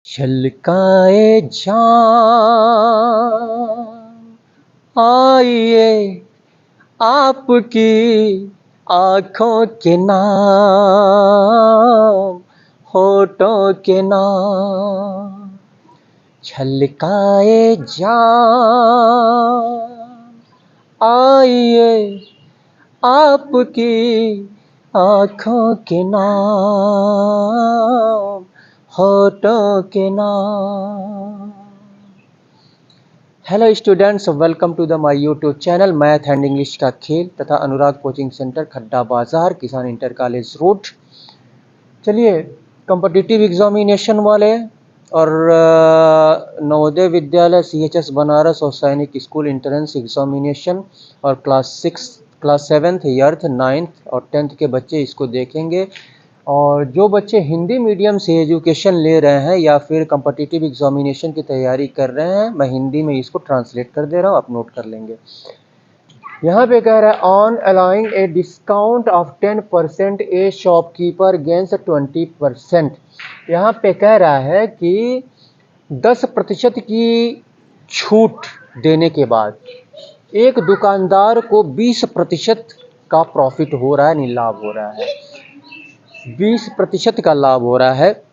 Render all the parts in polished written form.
छलकाए जान आइए आपकी आँखों के नाम होठों के नाम छलकाए जान आइए आपकी आँखों के नाम होठों के नाम। Hello students, welcome to the my YouTube channel math and English का खेल तथा Anurag coaching centre Khadda Bazar Kisan inter college road. चलिए, कॉम्पिटिटिव एग्जामिनेशन वाले और नवोदय विद्यालय CHS बनारस और सैनिक स्कूल एंट्रेंस एग्जामिनेशन और क्लास 7th 8th 9th और 10th के बच्चे इसको देखेंगे। और जो बच्चे हिंदी मीडियम से एजुकेशन ले रहे हैं या फिर कॉम्पिटिटिव एग्जामिनेशन की तैयारी कर रहे हैं, मैं हिंदी में इसको ट्रांसलेट कर दे रहा हूँ, आप नोट कर लेंगे। यहाँ पे कह रहा है on allowing a discount of 10% A shopkeeper gains 20%। यहाँ पे कह रहा है कि 10% की छूट देने के बाद एक दुकानदार को 20% का प्रॉफिट हो रहा है, नहीं लाभ हो रहा है, 20% का लाभ हो रहा है।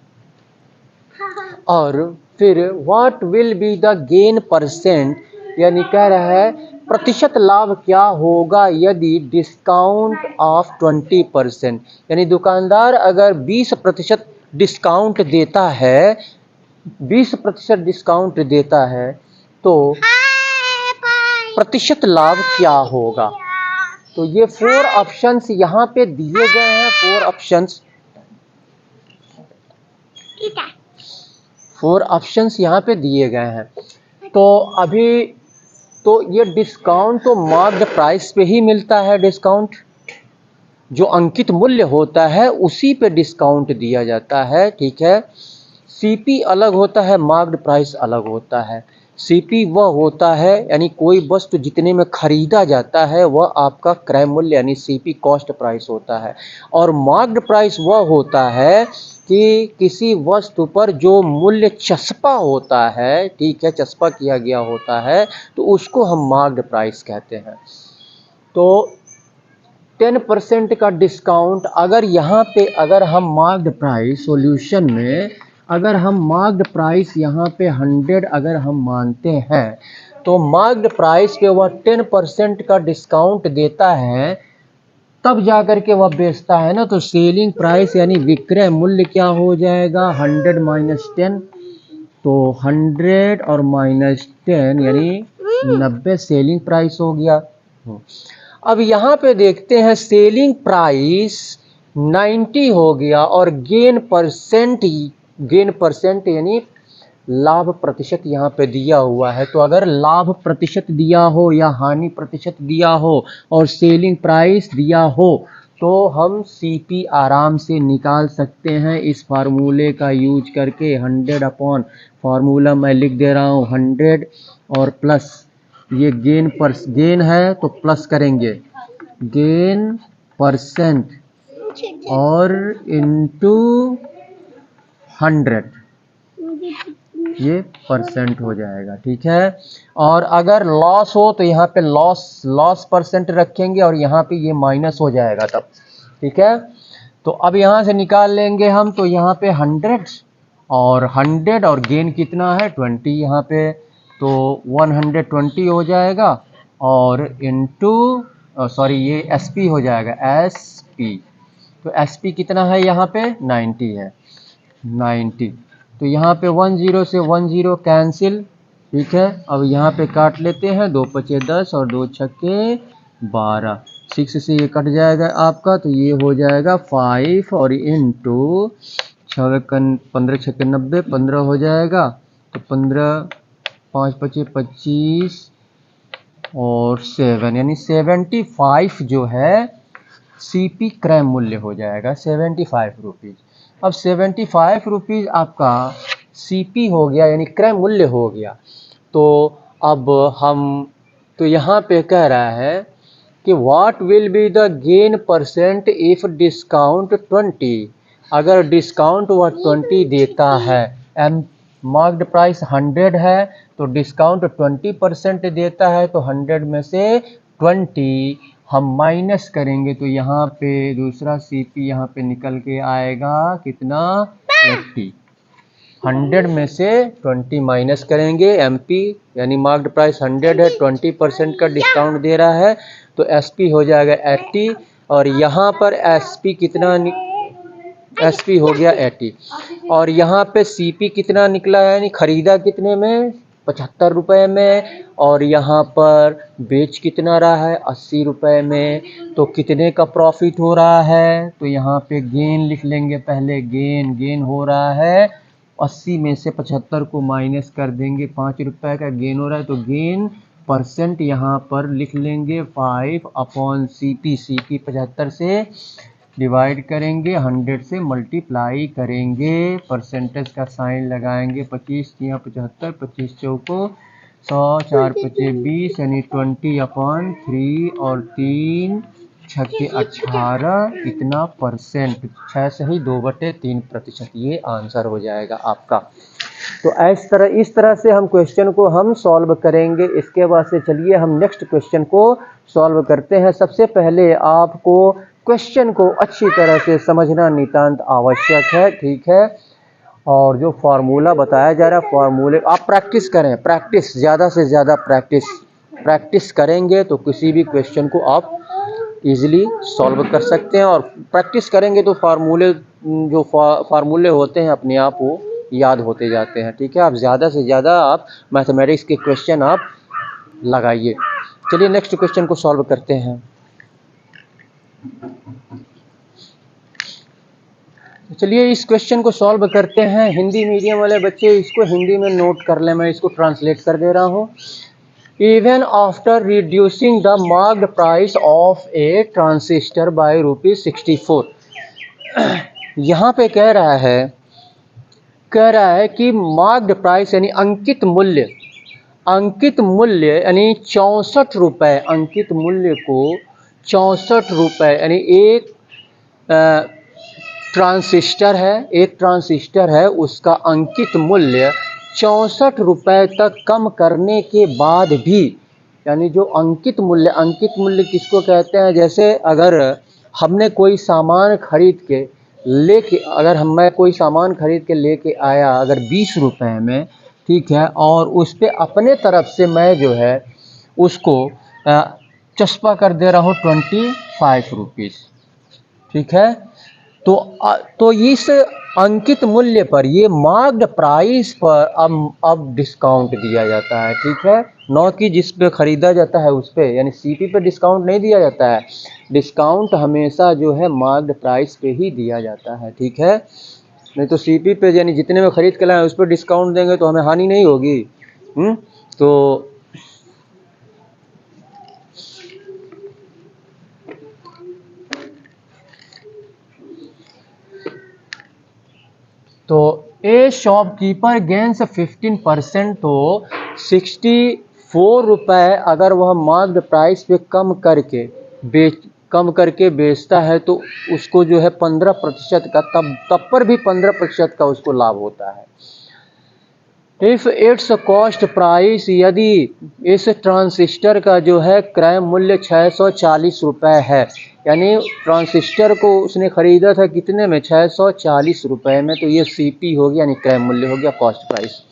और फिर what will be the gain percent, यानी कह रहा है प्रतिशत लाभ क्या होगा यदि डिस्काउंट ऑफ 20%, यानी दुकानदार अगर 20% डिस्काउंट देता है, 20% डिस्काउंट देता है तो प्रतिशत लाभ क्या होगा। तो ये 4 ऑप्शंस यहाँ पे दिए गए हैं, 4 ऑप्शंस यहाँ पे दिए गए हैं। तो अभी तो ये डिस्काउंट तो मार्क्ड प्राइस पे ही मिलता है, डिस्काउंट जो अंकित मूल्य होता है उसी पे डिस्काउंट दिया जाता है, ठीक है। CP अलग होता है, मार्क्ड प्राइस अलग होता है। CP वह होता है यानी कोई वस्तु जितने में खरीदा जाता है वह आपका क्रय मूल्य यानी CP कॉस्ट प्राइस होता है। और मार्क्ड प्राइस वह होता है कि किसी वस्तु पर जो मूल्य चस्पा होता है, ठीक है, चस्पा किया गया होता है, तो उसको हम मार्क्ड प्राइस कहते हैं। तो 10% का डिस्काउंट अगर यहाँ पे अगर हम मार्क्ड प्राइस सॉल्यूशन में अगर हम मार्क्ड प्राइस यहाँ पे 100 अगर हम मानते हैं तो मार्क्ड प्राइस पे वह 10% का डिस्काउंट देता है, तब जाकर के वह बेचता है ना। तो सेलिंग प्राइस यानी विक्रय मूल्य क्या हो जाएगा, 100 माइनस 10, तो 100 और माइनस 10 यानी 90 सेलिंग प्राइस हो गया। अब यहाँ पे देखते हैं सेलिंग प्राइस 90 हो गया और गेन परसेंट यानी लाभ प्रतिशत यहाँ पे दिया हुआ है। तो अगर लाभ प्रतिशत दिया हो या हानि प्रतिशत दिया हो और सेलिंग प्राइस दिया हो तो हम CP आराम से निकाल सकते हैं इस फार्मूले का यूज करके। 100 अपॉन फार्मूला मैं लिख दे रहा हूँ 100 और प्लस ये गेन है तो प्लस करेंगे गेन परसेंट और इनटू 100 ये परसेंट हो जाएगा, ठीक है। और अगर लॉस हो तो यहाँ पे लॉस परसेंट रखेंगे और यहाँ पे ये माइनस हो जाएगा तब, ठीक है। तो अब यहाँ से निकाल लेंगे हम, तो यहाँ पे 100 और गेन कितना है 20 यहाँ पे, तो 120 हो जाएगा और इनटू सॉरी ये SP हो जाएगा SP। तो SP कितना है यहाँ पे 90 है, 90। तो यहाँ पे 10 से 10 कैंसिल, ठीक है। अब यहाँ पे काट लेते हैं, 2 पचे 10 और 2 छक्के 12, 6 से ये कट जाएगा आपका, तो ये हो जाएगा 5 और इनटू 15 छक्के 90, 15 हो जाएगा, तो 15 5 पचे 25 और 7 यानी 75 जो है CP क्रय मूल्य हो जाएगा 75 रुपीज़। अब 75 रुपीज़ आपका CP हो गया यानी क्रय मूल्य हो गया। तो अब हम तो यहाँ पे कह रहा है कि what will be the gain percent if discount 20, अगर डिस्काउंट वह 20 देता है मार्क्ड प्राइस 100 है तो डिस्काउंट 20% देता है, तो 100 में से 20 हम माइनस करेंगे तो यहाँ पे दूसरा सीपी यहाँ पे निकल के आएगा कितना 80। 100 में से 20 माइनस करेंगे, एमपी यानी मार्क्ड प्राइस 100 है, 20% का डिस्काउंट दे रहा है तो एसपी हो जाएगा 80 और यहाँ पर एसपी कितना एसपी हो गया 80 और यहाँ पे सीपी कितना निकला है यानी खरीदा कितने में 75 रुपये में और यहाँ पर बेच कितना रहा है 80 रुपये में, तो कितने का प्रॉफिट हो रहा है तो यहाँ पे गेन लिख लेंगे, पहले गेन हो रहा है 80 में से 75 को माइनस कर देंगे, 5 रुपये का गेन हो रहा है तो गेन परसेंट यहाँ पर लिख लेंगे 5/CP, सीपी 75 से डिवाइड करेंगे, 100 से मल्टीप्लाई करेंगे, परसेंटेज का साइन लगाएंगे, 25 या 75, 25 चौको 100, 4 पचे 20 यानी 20/3 और 3 छक्के 18 कितना परसेंट, 6 से ही 2/3%, ये आंसर हो जाएगा आपका। तो इस तरह से हम क्वेश्चन को हम सॉल्व करेंगे। इसके बाद से चलिए हम नेक्स्ट क्वेश्चन को सॉल्व करते हैं। सबसे पहले आपको क्वेश्चन को अच्छी तरह से समझना नितांत आवश्यक है, ठीक है। और जो फार्मूला बताया जा रहा है फार्मूले आप प्रैक्टिस करें, प्रैक्टिस ज़्यादा से ज़्यादा प्रैक्टिस करेंगे तो किसी भी क्वेश्चन को आप इजीली सॉल्व कर सकते हैं और प्रैक्टिस करेंगे तो फार्मूले होते हैं अपने आप वो याद होते जाते हैं, ठीक है। आप ज़्यादा से ज़्यादा आप मैथमेटिक्स के क्वेश्चन आप लगाइए। चलिए नेक्स्ट क्वेश्चन को सॉल्व करते हैं। चलिए इस क्वेश्चन को सॉल्व करते हैं। हिंदी मीडियम वाले बच्चे इसको हिंदी में नोट कर लें, मैं इसको ट्रांसलेट कर दे रहा हूँ। Even after reducing the marked price of a transistor by ₹64, यहाँ पे कह रहा है कि मार्क्ड प्राइस यानी अंकित मूल्य यानी 64 रुपये, अंकित मूल्य को 64 रुपये यानी एक ट्रांसिस्टर है उसका अंकित मूल्य 64 रुपये तक कम करने के बाद भी, यानी जो अंकित मूल्य किसको कहते हैं, जैसे अगर हमने कोई सामान खरीद के लेके आया अगर 20 रुपये में, ठीक है, और उस पर अपने तरफ से मैं जो है उसको चस्पा कर दे रहा हूँ 25 रुपीज़, ठीक है। तो इस अंकित मूल्य पर, ये मार्क्ड प्राइस पर अब डिस्काउंट दिया जाता है, ठीक है, न कि जिस पे ख़रीदा जाता है उस पे, यानी सीपी पे डिस्काउंट नहीं दिया जाता है। डिस्काउंट हमेशा जो है मार्क्ड प्राइस पे ही दिया जाता है, ठीक है। नहीं तो सीपी पे यानी जितने में ख़रीद के लाए उस पर डिस्काउंट देंगे तो हमें हानि नहीं होगी। तो ए शॉपकीपर गेंस 15%, तो 64 रुपये अगर वह मार्क्ड प्राइस पे कम करके बेचता है तो उसको जो है 15% का तब पर भी 15% का उसको लाभ होता है। इफ़ इट्स कॉस्ट प्राइस, यदि इस ट्रांसिस्टर का जो है क्रय मूल्य 640 रुपये है, यानी ट्रांसिस्टर को उसने ख़रीदा था कितने में 640 रुपये में, तो ये सीपी हो गया यानी क्रय मूल्य हो गया, कॉस्ट प्राइस।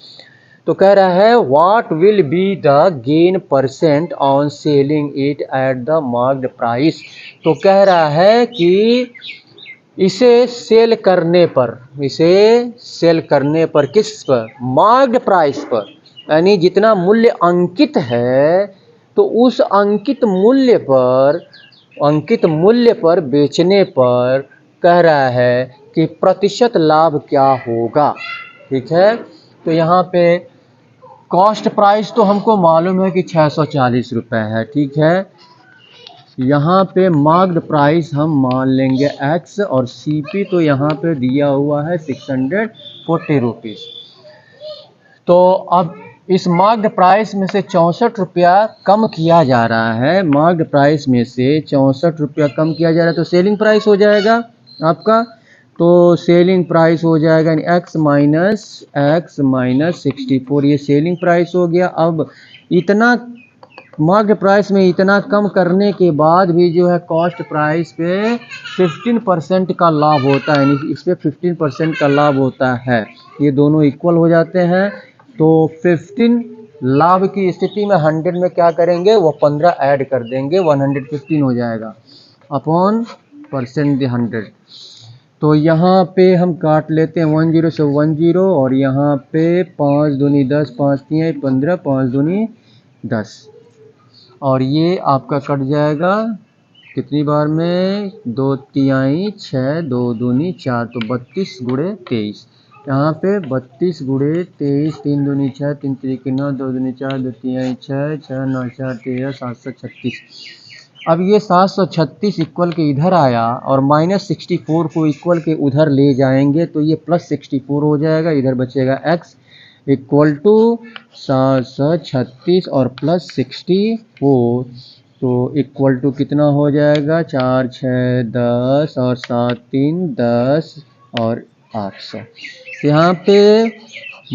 तो कह रहा है what will be the gain percent on selling it at the marked price. तो कह रहा है कि इसे सेल करने पर किस पर, मार्क्ड प्राइस पर, यानी जितना मूल्य अंकित है तो उस अंकित मूल्य पर बेचने पर कह रहा है कि प्रतिशत लाभ क्या होगा, ठीक है। तो यहाँ पे कॉस्ट प्राइस तो हमको मालूम है कि 640 रुपये है, ठीक है। यहाँ पे मार्क्ड प्राइस हम मान लेंगे x और सीपी तो यहाँ पे दिया हुआ है 640 रुपीज़। तो अब इस मार्क्ड प्राइस में से 64 रुपया कम किया जा रहा है, मार्क्ड प्राइस में से 64 रुपया कम किया जा रहा है तो सेलिंग प्राइस हो जाएगा आपका। तो सेलिंग प्राइस हो जाएगा एक्स माइनस 64, ये सेलिंग प्राइस हो गया। अब इतना मार्केट प्राइस में इतना कम करने के बाद भी जो है कॉस्ट प्राइस पे 15% का लाभ होता है, इस पे 15% का लाभ होता है। ये दोनों इक्वल हो जाते हैं, तो 15 लाभ की स्थिति में 100 में क्या करेंगे, वो 15 ऐड कर देंगे, 115 हो जाएगा अपॉन परसेंट 100। तो यहाँ पे हम काट लेते हैं 10 से 10 और यहाँ पे 5 दूनी 10, 5 तिहाई 15, 5 दूनी 10 और ये आपका कट जाएगा कितनी बार में, 2 तिहाई 6, 2 दूनी 4, तो 32 गुणे 23। यहाँ पे 32 गुणे 23, 3 दूनी 6, 3 तिरिक 9, 2 दूनी 4, 2 तिहाई 6, 6 9 4 13, 736। अब ये 736 इक्वल के इधर आया और -64 को इक्वल के उधर ले जाएंगे तो ये +64 हो जाएगा, इधर बचेगा x इक्वल टू 736 और +64, तो इक्वल टू कितना हो जाएगा, 4 6 10 और 7 3 10 और 800। यहाँ पे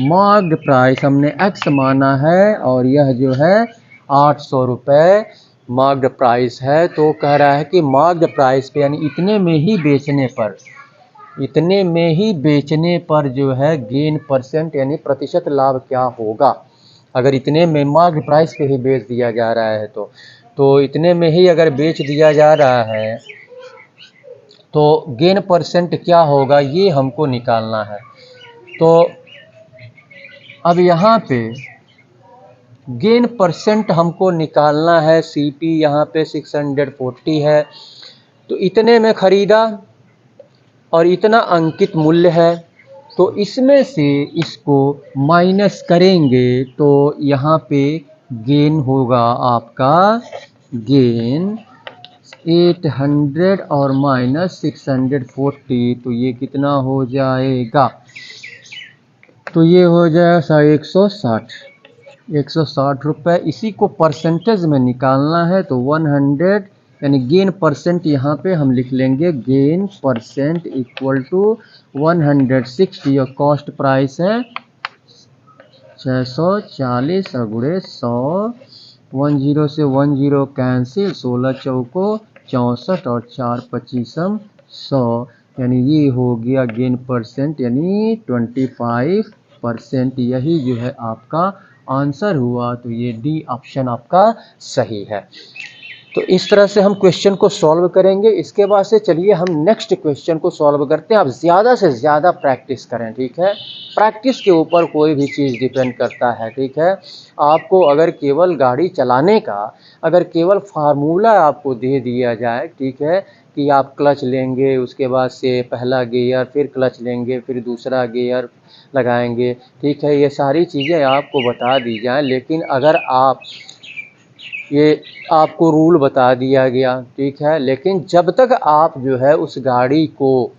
मार्क्ड प्राइस हमने x माना है और यह जो है 800 रुपये मार्क्ड प्राइस है। तो कह रहा है कि मार्क्ड प्राइस पे यानी इतने में ही बेचने पर जो है गेन परसेंट यानी प्रतिशत लाभ क्या होगा। अगर इतने में मार्क्ड प्राइस पे ही बेच दिया जा रहा है तो इतने में ही अगर बेच दिया जा रहा है तो गेन परसेंट क्या होगा, ये हमको निकालना है। तो अब यहाँ पे गेन परसेंट हमको निकालना है। सीपी यहाँ पे 640 है, तो इतने में ख़रीदा और इतना अंकित मूल्य है, तो इसमें से इसको माइनस करेंगे तो यहाँ पे गेन होगा आपका, गेन 800 और -640, तो ये कितना हो जाएगा, तो ये हो जाएगा 160 रुपये। इसी को परसेंटेज में निकालना है तो 100 यानी गेन परसेंट यहाँ पे हम लिख लेंगे, गेन परसेंट इक्वल टू 160 और कॉस्ट प्राइस है 640 और गुणे 100, 10 से 10 कैंसिल, 16 चौको 64 और 4 पच्चीसम 100, यानी ये हो गया गेन परसेंट यानी 25%। यही जो है आपका आंसर हुआ, तो ये डी ऑप्शन आपका सही है। तो इस तरह से हम क्वेश्चन को सॉल्व करेंगे। इसके बाद से चलिए हम नेक्स्ट क्वेश्चन को सॉल्व करते हैं। आप ज़्यादा से ज़्यादा प्रैक्टिस करें, ठीक है। प्रैक्टिस के ऊपर कोई भी चीज़ डिपेंड करता है, ठीक है। आपको अगर केवल गाड़ी चलाने का अगर केवल फार्मूला आपको दे दिया जाए, ठीक है, कि आप क्लच लेंगे, उसके बाद से पहला गियर, फिर क्लच लेंगे, फिर दूसरा गियर लगाएंगे, ठीक है, ये सारी चीज़ें आपको बता दी जाएं, लेकिन अगर ये आपको रूल बता दिया गया, ठीक है, लेकिन जब तक आप जो है उस गाड़ी को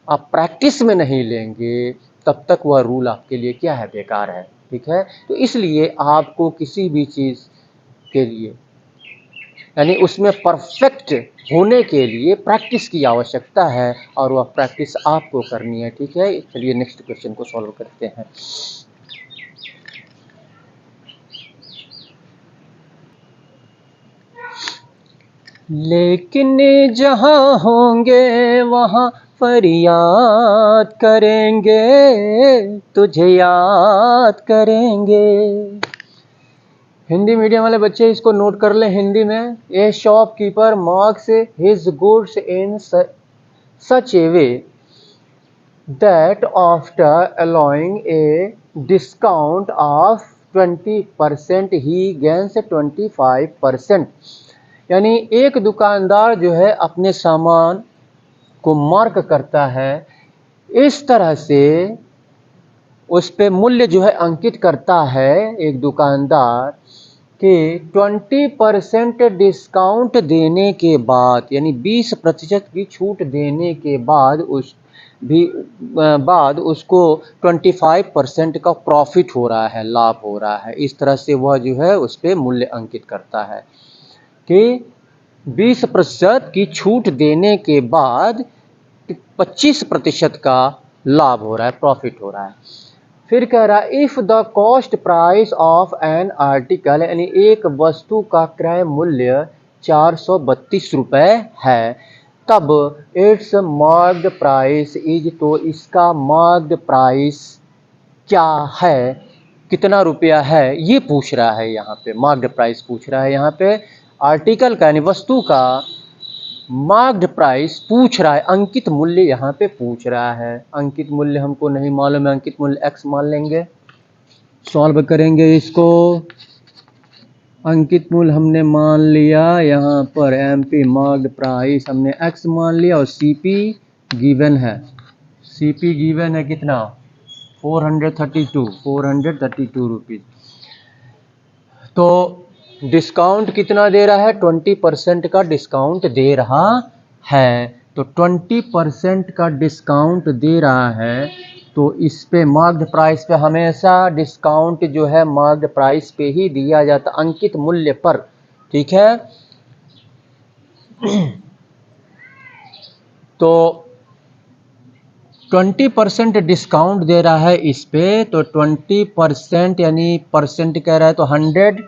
आप प्रैक्टिस में नहीं लेंगे तब तक वह रूल आपके लिए क्या है, बेकार है, ठीक है। तो इसलिए आपको किसी भी चीज़ के लिए यानी उसमें परफेक्ट होने के लिए प्रैक्टिस की आवश्यकता है और वह प्रैक्टिस आपको करनी है, ठीक है। चलिए नेक्स्ट क्वेश्चन को सॉल्व करते हैं। लेकिन जहाँ होंगे वहाँ फरियाद करेंगे, तुझे याद करेंगे। हिंदी मीडियम वाले बच्चे इसको नोट कर लें। हिंदी में, ए shopkeeper marks his goods in such A way that after allowing a discount of 20% he gains 25%। यानी एक दुकानदार जो है अपने सामान को मार्क करता है, इस तरह से उस पे मूल्य जो है अंकित करता है एक दुकानदार कि 20% डिस्काउंट देने के बाद यानी 20% की छूट देने के बाद उसको 25% का प्रॉफिट हो रहा है, लाभ हो रहा है। इस तरह से वह जो है उस पे मूल्य अंकित करता है कि 20% की छूट देने के बाद 25% का लाभ हो रहा है, प्रॉफिट हो रहा है। फिर कह रहा है if the cost price of an article, यानी एक वस्तु का क्रय मूल्य 432 रुपए है, तब इट्स मार्क्ड प्राइस इज, तो इसका मार्क्ड प्राइस क्या है, कितना रुपया है, ये पूछ रहा है यहाँ पे। मार्क्ड प्राइस पूछ रहा है यहाँ पे, आर्टिकल का यानी वस्तु का मार्क्ड प्राइस पूछ रहा है, अंकित मूल्य यहाँ पे पूछ रहा है। अंकित मूल्य हमको नहीं मालूम है, अंकित मूल्य x मान लेंगे, सॉल्व करेंगे इसको। अंकित मूल्य हमने मान लिया यहाँ पर, MP मार्क्ड प्राइस हमने x मान लिया, और CP गिवन है, CP गिवन है कितना, 432 रुपीज। तो डिस्काउंट कितना दे रहा है, 20% का डिस्काउंट दे रहा है। तो 20% का डिस्काउंट दे रहा है, तो इस पे मार्क्ड प्राइस पे हमेशा डिस्काउंट जो है मार्क्ड प्राइस पे ही दिया जाता, अंकित मूल्य पर, ठीक है। तो 20% डिस्काउंट दे रहा है इस पे, तो 20% यानी परसेंट कह रहा है, तो 100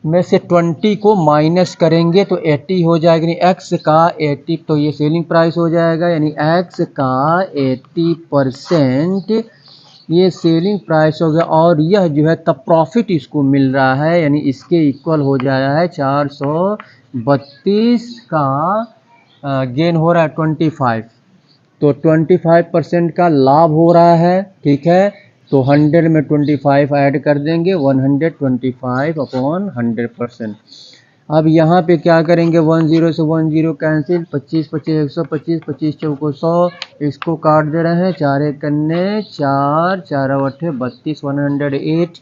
में से 20 को माइनस करेंगे तो 80 हो जाएगा, यानी x का 80, तो ये सेलिंग प्राइस हो जाएगा, यानी x का 80% ये सेलिंग प्राइस हो गया। और यह जो है तब प्रॉफिट इसको मिल रहा है, यानी इसके इक्वल हो जाया है 432 का गेन हो रहा है 25, तो 25% का लाभ हो रहा है, ठीक है। तो 100 में 25 ऐड कर देंगे, 125 अपॉन 100%। अब यहाँ पे क्या करेंगे, 10 से 10 कैंसिल, 25 25 125, 25 चौको 100, इसको काट दे रहे हैं, 4 एक कन्ने 4, 4 अट्ठे 32, 108।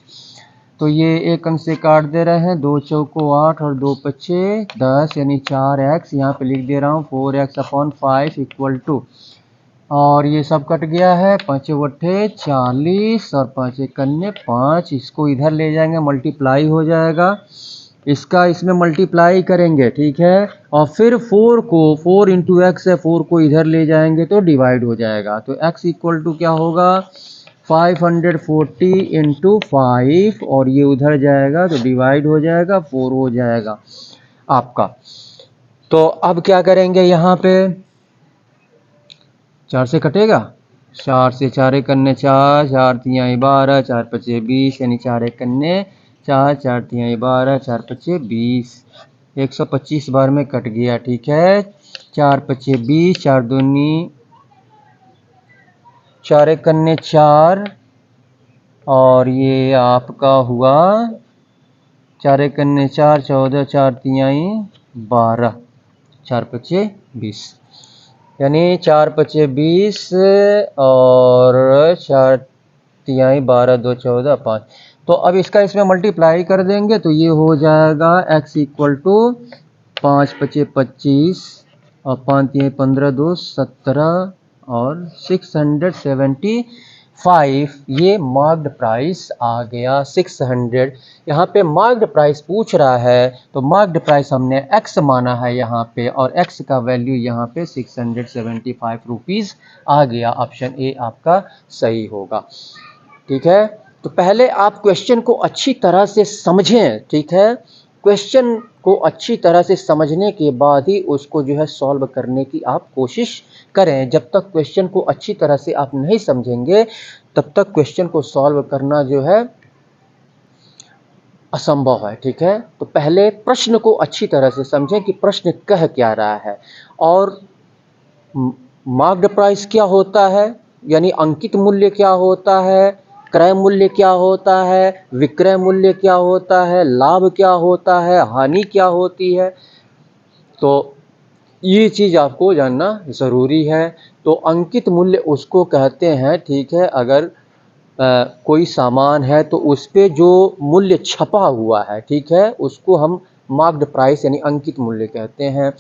तो ये एक अंक से काट दे रहे हैं, 2 चौको 8 और 2 पच्चे 10, यानी 4x यहाँ पे लिख दे रहा हूँ, 4x अपॉन 5 इक्वल टू, और ये सब कट गया है, 5 अट्ठे 40 और 5 एक कन्ने 5, इसको इधर ले जाएंगे, मल्टीप्लाई हो जाएगा, इसका इसमें मल्टीप्लाई करेंगे, ठीक है। और फिर 4 को 4 इंटू एक्स है, 4 को इधर ले जाएंगे तो डिवाइड हो जाएगा, तो x इक्वल टू क्या होगा, 540 इंटू 5, और ये उधर जाएगा तो डिवाइड हो जाएगा, 4 हो जाएगा आपका। तो अब क्या करेंगे, यहाँ पे 4 से कटेगा, 4 से 4 एक कन्ने 4, 4 तिहाई 12, 4 पचे 20, यानी 4 एक कन्ने 4, 4 तिहाई 12, 4 पचे 20, 125 बार में कट गया, ठीक है। 4 पचे 20, 4 दूनी 4 एक कन्ने 4, और ये आपका हुआ 4 एक कन्ने 4, 14, 4 तिहाई 12, 4 पचे 20, यानी 4 पचे 20 और 4 तिहाई 12, 2 14 5। तो अब इसका इसमें मल्टीप्लाई कर देंगे तो ये हो जाएगा x इक्वल टू 5 पचे 25 और 5 तिहाई 15, 2 17 और 675, ये मार्क्ड प्राइस आ गया 600। यहाँ पे मार्क्ड प्राइस पूछ रहा है, तो मार्क्ड प्राइस हमने x माना है यहाँ पे, और x का वैल्यू यहाँ पे 675 रुपीज़ आ गया। ऑप्शन ए आपका सही होगा, ठीक है। तो पहले आप क्वेश्चन को अच्छी तरह से समझें, ठीक है। क्वेश्चन को अच्छी तरह से समझने के बाद ही उसको जो है सॉल्व करने की आप कोशिश करें। जब तक क्वेश्चन को अच्छी तरह से आप नहीं समझेंगे तब तक क्वेश्चन को सॉल्व करना जो है असंभव है, ठीक है। तो पहले प्रश्न को अच्छी तरह से समझें कि प्रश्न कह क्या रहा है, और मार्क्ड प्राइस क्या होता है, यानी अंकित मूल्य क्या होता है, क्रय मूल्य क्या होता है, विक्रय मूल्य क्या होता है, लाभ क्या होता है, हानि क्या होती है। तो ये चीज़ आपको जानना ज़रूरी है। तो अंकित मूल्य उसको कहते हैं, ठीक है, अगर कोई सामान है तो उस पे जो मूल्य छपा हुआ है, ठीक है, उसको हम मार्क्ड प्राइस यानी अंकित मूल्य कहते हैं।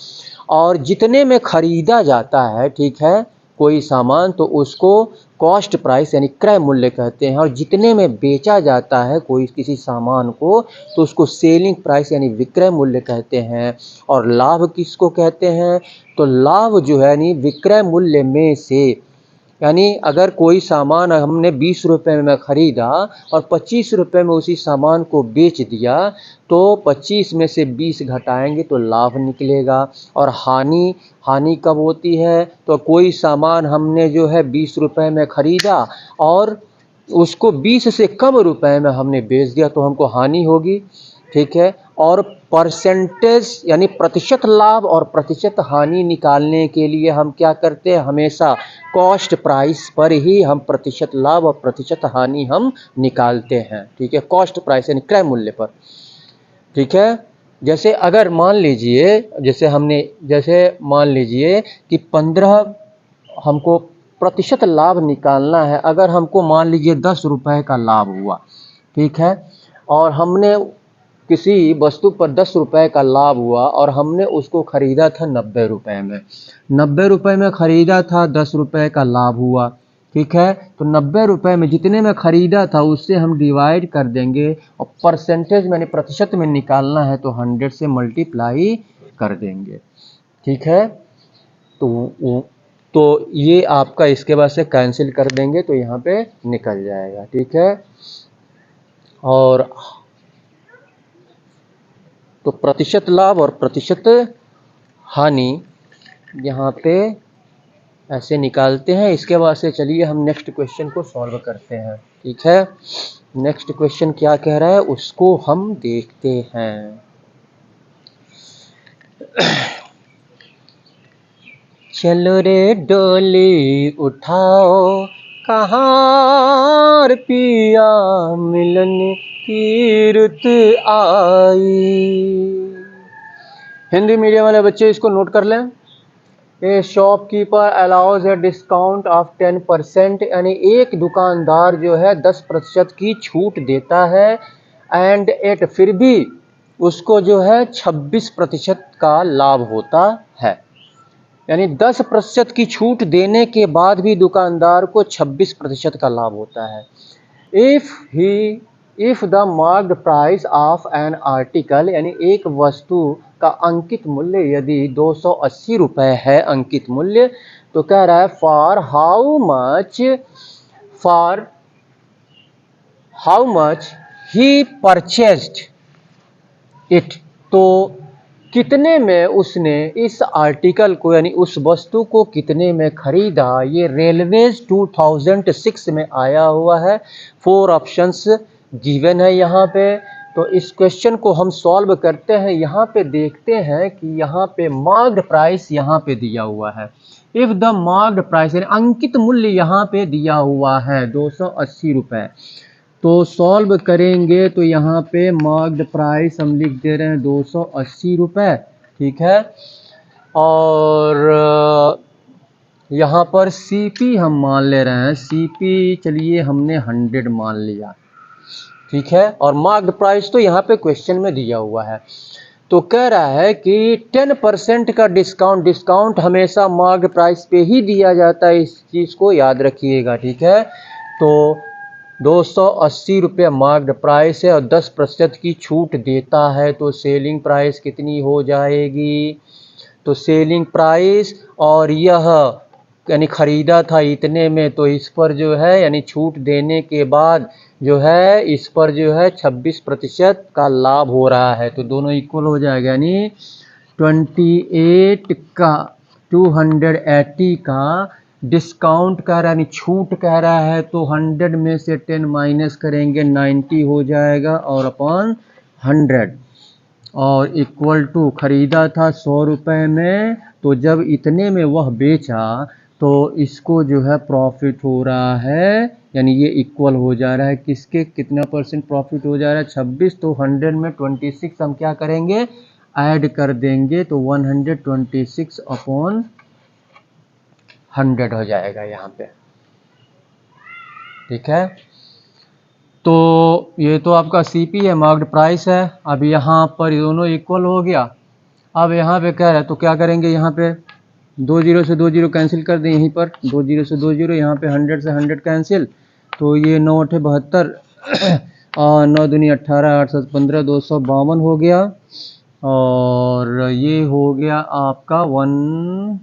और जितने में ख़रीदा जाता है, ठीक है, कोई सामान तो उसको कॉस्ट प्राइस यानी क्रय मूल्य कहते हैं, और जितने में बेचा जाता है कोई किसी सामान को तो उसको सेलिंग प्राइस यानी विक्रय मूल्य कहते हैं। और लाभ किसको कहते हैं? तो लाभ जो है यानी विक्रय मूल्य में से, यानी अगर कोई सामान हमने 20 रुपये में खरीदा और 25 रुपये में उसी सामान को बेच दिया तो 25 में से 20 घटाएंगे तो लाभ निकलेगा। और हानि कब होती है? तो कोई सामान हमने जो है 20 रुपये में खरीदा और उसको 20 से कम रुपए में हमने बेच दिया तो हमको हानि होगी, ठीक है। और परसेंटेज यानी प्रतिशत लाभ और प्रतिशत हानि निकालने के लिए हम क्या करते हैं? हमेशा कॉस्ट प्राइस पर ही हम प्रतिशत लाभ और प्रतिशत हानि हम निकालते हैं, ठीक है, कॉस्ट प्राइस यानी क्रय मूल्य पर, ठीक है। जैसे अगर मान लीजिए जैसे मान लीजिए कि 15 हमको प्रतिशत लाभ निकालना है। अगर हमको मान लीजिए 10 रुपये का लाभ हुआ, ठीक है, और हमने किसी वस्तु पर 10 रुपये का लाभ हुआ और हमने उसको खरीदा था 90 रुपये में। 90 रुपये में खरीदा था, 10 रुपये का लाभ हुआ, ठीक है। तो 90 रुपये में जितने में खरीदा था उससे हम डिवाइड कर देंगे और परसेंटेज यानी प्रतिशत में निकालना है तो 100 से मल्टीप्लाई कर देंगे, ठीक है। तो ये आपका इसके बाद से कैंसिल कर देंगे तो यहाँ पे निकल जाएगा, ठीक है। और तो प्रतिशत लाभ और प्रतिशत हानि यहाँ पे ऐसे निकालते हैं। इसके बाद से चलिए हम नेक्स्ट क्वेश्चन को सॉल्व करते हैं, ठीक है। नेक्स्ट क्वेश्चन क्या कह रहा है उसको हम देखते हैं। चलो रे डोली उठाओ कहाँ पिया मिलन की रुत आई। हिंदी मीडियम वाले बच्चे इसको नोट कर लें। ए shopkeeper allows a discount of 10%, यानी एक दुकानदार जो है 10% की छूट देता है एंड एट फिर भी उसको जो है 26% का लाभ होता है। यानी 10% की छूट देने के बाद भी दुकानदार को 26% का लाभ होता है। If the marked price of an article, यानी एक वस्तु का अंकित मूल्य यदि 280 रुपये है अंकित मूल्य, तो कह रहा है for how much he purchased it, तो कितने में उसने इस आर्टिकल को यानी उस वस्तु को कितने में खरीदा। ये रेलवेज 2006 में आया हुआ है। 4 ऑप्शंस गिवन है यहाँ पे। तो इस क्वेश्चन को हम सॉल्व करते हैं। यहाँ पे देखते हैं कि यहाँ पे मार्क्ड प्राइस यहाँ पे दिया हुआ है। इफ द मार्क्ड प्राइस यानी अंकित मूल्य यहाँ पे दिया हुआ है 280 रुपये, तो सॉल्व करेंगे तो यहाँ पे मार्क्ड प्राइस हम लिख दे रहे हैं 280 रुपये, ठीक है। और यहाँ पर सीपी हम मान ले रहे हैं, सीपी चलिए हमने 100 मान लिया, ठीक है। और मार्क्ड प्राइस तो यहाँ पे क्वेश्चन में दिया हुआ है। तो कह रहा है कि 10% का डिस्काउंट हमेशा मार्क्ड प्राइस पे ही दिया जाता है, इस चीज़ को याद रखिएगा, ठीक है। तो 280 रुपये मार्क्ड प्राइस है और 10% की छूट देता है तो सेलिंग प्राइस कितनी हो जाएगी। तो सेलिंग प्राइस और यह यानी ख़रीदा था इतने में, तो इस पर जो है यानी छूट देने के बाद जो है इस पर जो है 26% का लाभ हो रहा है। तो दोनों इक्वल हो जाएगा, यानी 28 का 280 का डिस्काउंट कह रहा है यानी छूट कह रहा है, तो 100 में से 10 माइनस करेंगे 90 हो जाएगा और अपॉन 100 और इक्वल टू ख़रीदा था 100 रुपये में, तो जब इतने में वह बेचा तो इसको जो है प्रॉफिट हो रहा है, यानी ये इक्वल हो जा रहा है किसके, कितना परसेंट प्रॉफिट हो जा रहा है 26। तो 100 में 26 हम क्या करेंगे ऐड कर देंगे तो 126 अपॉन 100 हो जाएगा यहाँ पे, ठीक है। तो ये तो आपका सीपी है, मार्क्ड प्राइस है। अब यहाँ पर दोनों इक्वल हो गया। अब यहाँ पे कह रहा है तो क्या करेंगे, यहाँ पे दो जीरो से दो जीरो कैंसिल कर दें यहीं पर, दो जीरो से दो जीरो, यहाँ पे 100 से 100 कैंसिल, तो ये 9 8 72 और 9 दूनी 18, 8 7 15, 252 हो गया। और ये हो गया आपका 1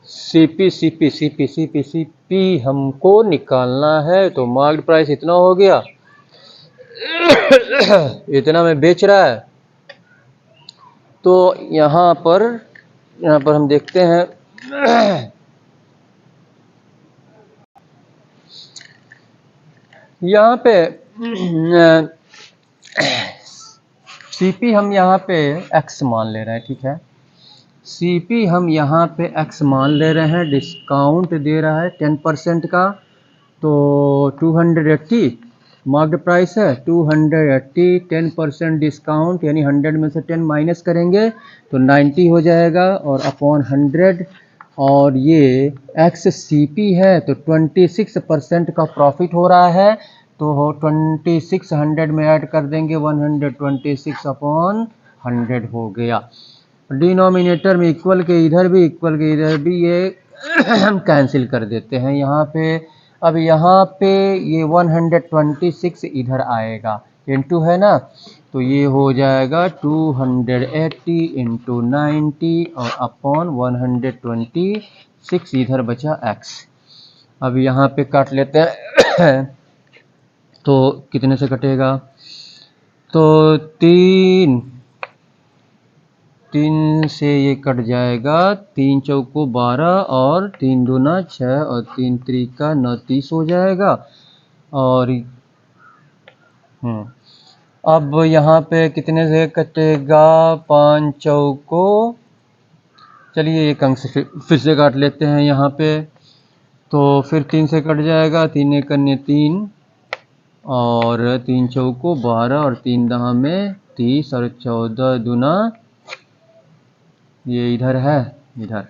सीपी हमको निकालना है, तो मार्केट प्राइस इतना हो गया, इतना में बेच रहा है। तो यहाँ पर हम देखते हैं, यहाँ पे सीपी हम यहाँ पे एक्स मान ले रहे हैं, ठीक है। सीपी हम यहाँ पे एक्स मान ले रहे हैं, डिस्काउंट दे रहा है 10% का, तो 280 मार्केट प्राइस है, 280 10% डिस्काउंट, यानी 100 में से 10 माइनस करेंगे तो 90 हो जाएगा, और अपॉन 100, और ये एक्स सीपी है तो 26% का प्रॉफिट हो रहा है, तो 26 100 में ऐड कर देंगे 126 अपॉन 100 हो गया। डिनोमिनेटर में इक्वल के इधर भी ये हम कैंसिल कर देते हैं यहाँ पे। अब यहाँ पे ये 126 इधर आएगा, इंटू है ना, तो ये हो जाएगा 280 इंटू 90 और अपॉन 126, इधर बचा x। अब यहाँ पे काट लेते हैं तो कितने से कटेगा, तो 3 से ये कट जाएगा, 3 चौको 12 और 3 दूना 6 और 3 त्रिका 9 30 हो जाएगा। और अब यहाँ पे कितने से कटेगा, 5 चौको, चलिए एक अंक से फिर से काट लेते हैं यहाँ पे, तो फिर 3 से कट जाएगा, 3 एक 3 और 3 चौको 12 और 3 दहा में 30 और 14 दूना, ये इधर है, इधर,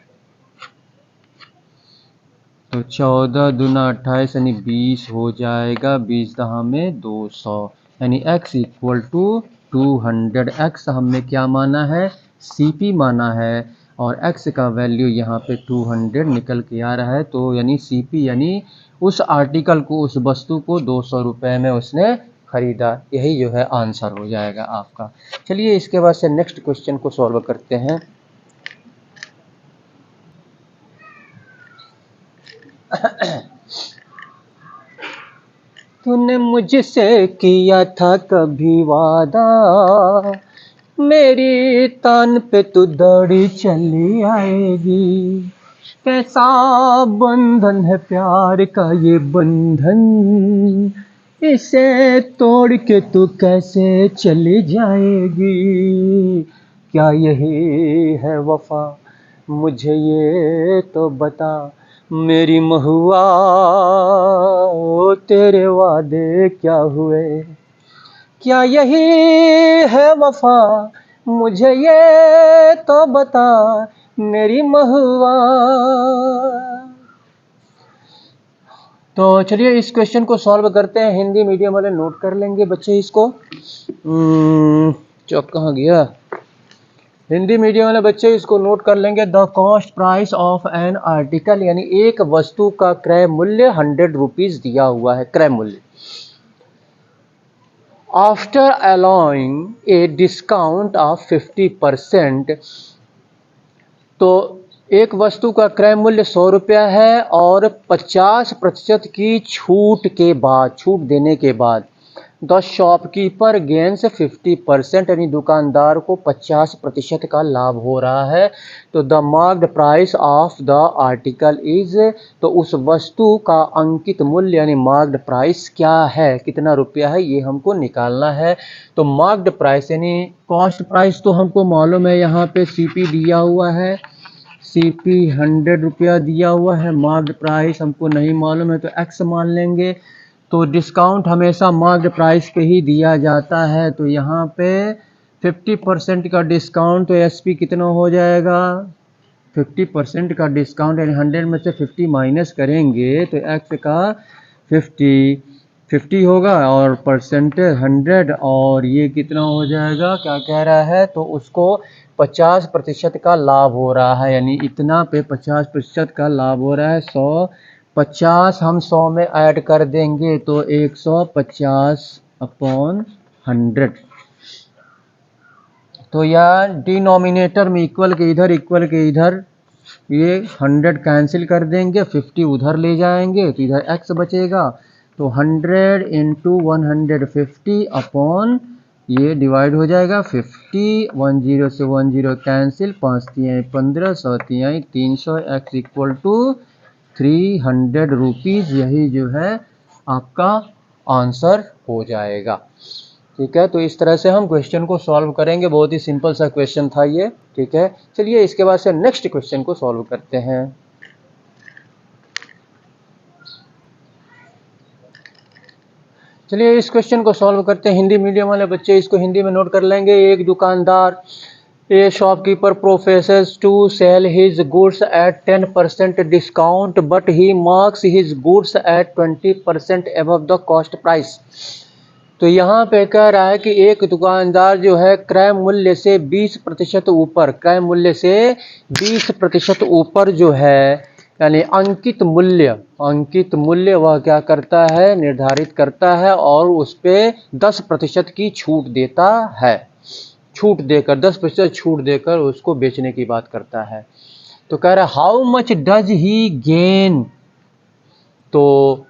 तो 14 दूना 28 यानी 20 हो जाएगा, 20 दहा में 200, यानी x इक्वल टू 200। x हमने क्या माना है, सीपी माना है, और x का वैल्यू यहाँ पे 200 निकल के आ रहा है, तो यानी सीपी यानी उस आर्टिकल को, उस वस्तु को 200 रुपये में उसने खरीदा। यही जो है आंसर हो जाएगा आपका। चलिए इसके बाद से नेक्स्ट क्वेश्चन को सॉल्व करते हैं। तूने मुझसे किया था कभी वादा, मेरी तान पे तू दौड़ी चली आएगी। कैसा बंधन है प्यार का ये बंधन, इसे तोड़ के तू कैसे चली जाएगी। क्या यही है वफा, मुझे ये तो बता मेरी महुआ, ओ तेरे वादे क्या हुए। क्या यही है वफा, मुझे ये तो बता मेरी महुआ। तो चलिए इस क्वेश्चन को सॉल्व करते हैं। हिंदी मीडियम वाले नोट कर लेंगे बच्चे इसको। चौक कहाँ गया, हिंदी मीडियम वाले बच्चे इसको नोट कर लेंगे। The cost price of an article, यानी एक वस्तु का क्रय मूल्य 100 रुपीज दिया हुआ है, क्रय मूल्य। After allowing a discount of 50%, तो एक वस्तु का क्रय मूल्य 100 रुपया है, और 50% की छूट के बाद, छूट देने के बाद, द शॉपकीपर गेन्स 50%, यानी दुकानदार को 50% का लाभ हो रहा है। तो the marked price of the article is, तो उस वस्तु का अंकित मूल्य यानी मार्क्ड प्राइस क्या है, कितना रुपया है, ये हमको निकालना है। तो मार्क्ड प्राइस यानी कॉस्ट प्राइस तो हमको मालूम है, यहाँ पे सीपी दिया हुआ है, सीपी 100 रुपया दिया हुआ है, मार्क्ड प्राइस हमको नहीं मालूम है तो एक्स मान लेंगे। तो डिस्काउंट हमेशा मार्क्ड प्राइस पे ही दिया जाता है, तो यहाँ पे 50% का डिस्काउंट, तो एसपी कितना हो जाएगा, 50% का डिस्काउंट यानी 100 में से 50 माइनस करेंगे तो एक्स का 50 50 होगा और परसेंटेज 100, और ये कितना हो जाएगा, क्या कह रहा है, तो उसको 50% का लाभ हो रहा है, यानी इतना पे 50% का लाभ हो रहा है। 150 हम 100 में ऐड कर देंगे तो 150/100। तो यह डिनोमिनेटर में इक्वल के इधर ये 100 कैंसिल कर देंगे, 50 उधर ले जाएंगे तो इधर x बचेगा। तो 100 इंटू 150 अपॉन ये डिवाइड हो जाएगा 50, 10 से 10 कैंसिल, 5 तिहाई 15, 100 तिहाई 300, x इक्वल टू 300 रुपीज़। यही जो है आपका आंसर हो जाएगा। ठीक है, तो इस तरह से हम क्वेश्चन को सॉल्व करेंगे। बहुत ही सिंपल सा क्वेश्चन था ये। ठीक है, चलिए इसके बाद से नेक्स्ट क्वेश्चन को सॉल्व करते हैं। चलिए इस क्वेश्चन को सॉल्व करते हैं। हिंदी मीडियम वाले बच्चे इसको हिंदी में नोट कर लेंगे। एक दुकानदार, a shopkeeper professes to sell his goods at 10% discount but he marks his goods at 20% above the cost price. तो यहाँ पे कह रहा है कि एक दुकानदार जो है क्रय मूल्य से 20% ऊपर, क्रय मूल्य से 20% ऊपर जो है, यानी अंकित मूल्य वह क्या करता है, निर्धारित करता है और उस पे 10% की छूट देता है। छूट देकर 10% छूट देकर उसको बेचने की बात करता है। तो कह रहा है how much does he gain, तो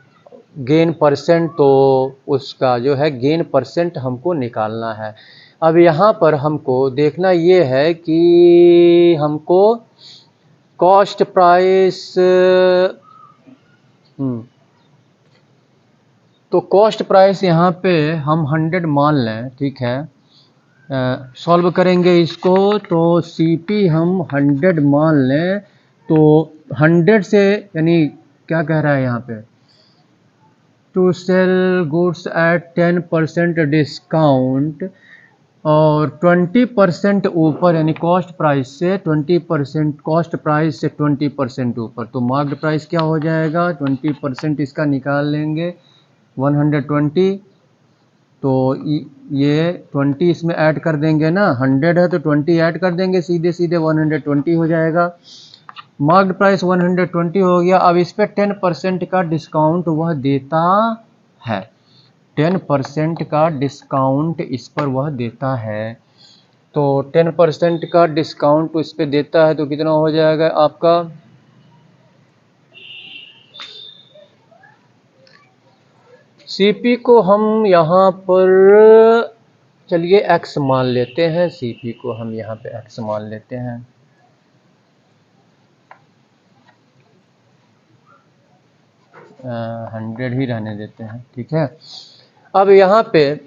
गेन परसेंट, तो उसका जो है गेन परसेंट हमको निकालना है। अब यहाँ पर हमको देखना ये है कि हमको कॉस्ट प्राइस, तो कॉस्ट प्राइस यहाँ पे हम 100 मान लें। ठीक है, सॉल्व करेंगे इसको तो सीपी हम 100 मान लें। तो 100 से यानी क्या कह रहा है यहाँ पे, to sell goods at 10% discount और 20% ऊपर, यानी कॉस्ट प्राइस से 20%, कॉस्ट प्राइस से 20% ऊपर। तो मार्क्ड प्राइस क्या हो जाएगा, 20% इसका निकाल लेंगे 120। तो ये 20 इसमें ऐड कर देंगे ना, 100 है तो 20 ऐड कर देंगे, सीधे सीधे 120 हो जाएगा। मार्क्ड प्राइस 120 हो गया। अब इस पे 10% का डिस्काउंट वह देता है, 10% का डिस्काउंट इस पर वह देता है। तो 10% का डिस्काउंट इस पे देता है तो कितना हो जाएगा आपका, सीपी को हम यहाँ पर चलिए x मान लेते हैं, सीपी को हम यहाँ पे x मान लेते हैं। आ, 100 ही रहने देते हैं। ठीक है, अब यहाँ पे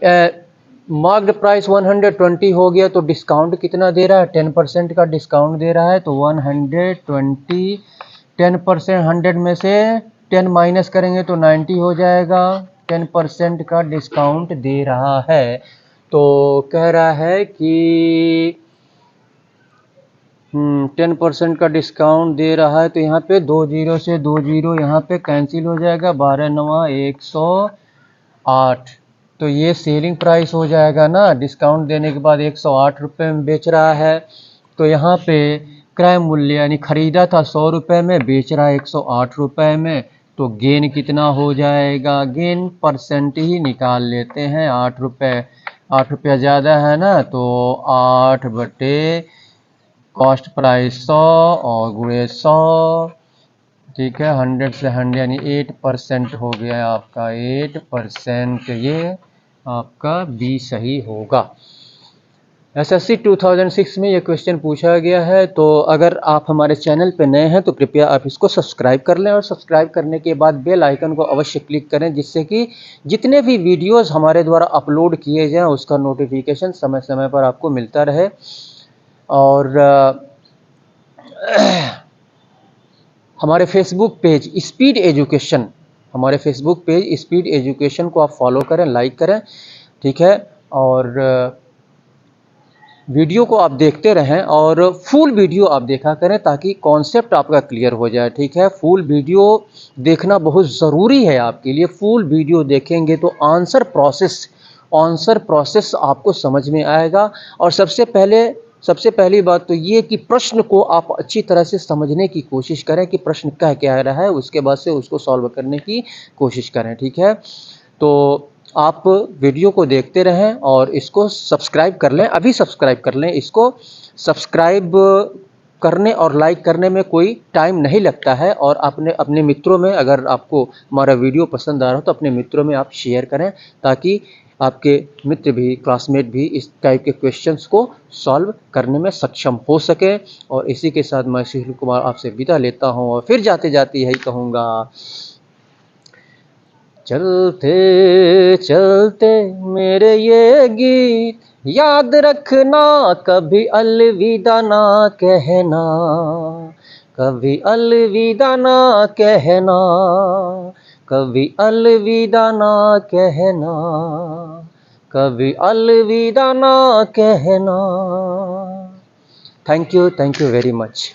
मार्क्ड प्राइस 120 हो गया तो डिस्काउंट कितना दे रहा है, 10% का डिस्काउंट दे रहा है। तो 120, 10%, 100 में से 10 माइनस करेंगे तो 90 हो जाएगा। 10% का डिस्काउंट दे रहा है। तो कह रहा है कि 10% का डिस्काउंट दे रहा है। तो यहाँ पे 20 से 20 यहाँ पे कैंसिल हो जाएगा, 12 9 108। तो ये सेलिंग प्राइस हो जाएगा ना, डिस्काउंट देने के बाद 108 रुपये में बेच रहा है। तो यहाँ पे क्रय मूल्य यानी खरीदा था 100 रुपये में, बेच रहा है 108 रुपये में। तो गेन कितना हो जाएगा, गेन परसेंट ही निकाल लेते हैं। 8 रुपये ज़्यादा है ना, तो 8 बटे कॉस्ट प्राइस 100 और गुणे 100। ठीक है, 100 से 100 यानी 8% हो गया आपका, 8%। ये आपका बी सही होगा। एसएससी 2006 में ये क्वेश्चन पूछा गया है। तो अगर आप हमारे चैनल पर नए हैं तो कृपया आप इसको सब्सक्राइब कर लें और सब्सक्राइब करने के बाद बेल आइकन को अवश्य क्लिक करें, जिससे कि जितने भी वीडियोस हमारे द्वारा अपलोड किए जाएं उसका नोटिफिकेशन समय समय पर आपको मिलता रहे। और हमारे फेसबुक पेज स्पीड एजुकेशन, हमारे फेसबुक पेज स्पीड एजुकेशन को आप फॉलो करें, लाइक करें। ठीक है, और वीडियो को आप देखते रहें और फुल वीडियो आप देखा करें ताकि कॉन्सेप्ट आपका क्लियर हो जाए, ठीक है। फुल वीडियो देखना बहुत ज़रूरी है आपके लिए। फुल वीडियो देखेंगे तो आंसर प्रोसेस आपको समझ में आएगा। और सबसे पहली बात तो ये कि प्रश्न को आप अच्छी तरह से समझने की कोशिश करें कि प्रश्न कह क्या रहा है, उसके बाद से उसको सॉल्व करने की कोशिश करें, ठीक है। तो आप वीडियो को देखते रहें और इसको सब्सक्राइब कर लें, अभी सब्सक्राइब कर लें। इसको सब्सक्राइब करने और लाइक करने में कोई टाइम नहीं लगता है। और अपने मित्रों में, अगर आपको हमारा वीडियो पसंद आ रहा हो तो अपने मित्रों में आप शेयर करें ताकि आपके मित्र भी, क्लासमेट भी इस टाइप के क्वेश्चंस को सॉल्व करने में सक्षम हो सके। और इसी के साथ मैं सुशील कुमार आपसे विदा लेता हूँ और फिर जाते जाते यही कहूँगा, चलते चलते मेरे ये गीत याद रखना, कभी अलविदा ना कहना, कभी अलविदा ना कहना, कभी अलविदा ना कहना, कभी अलविदा ना कहना। Thank you very much.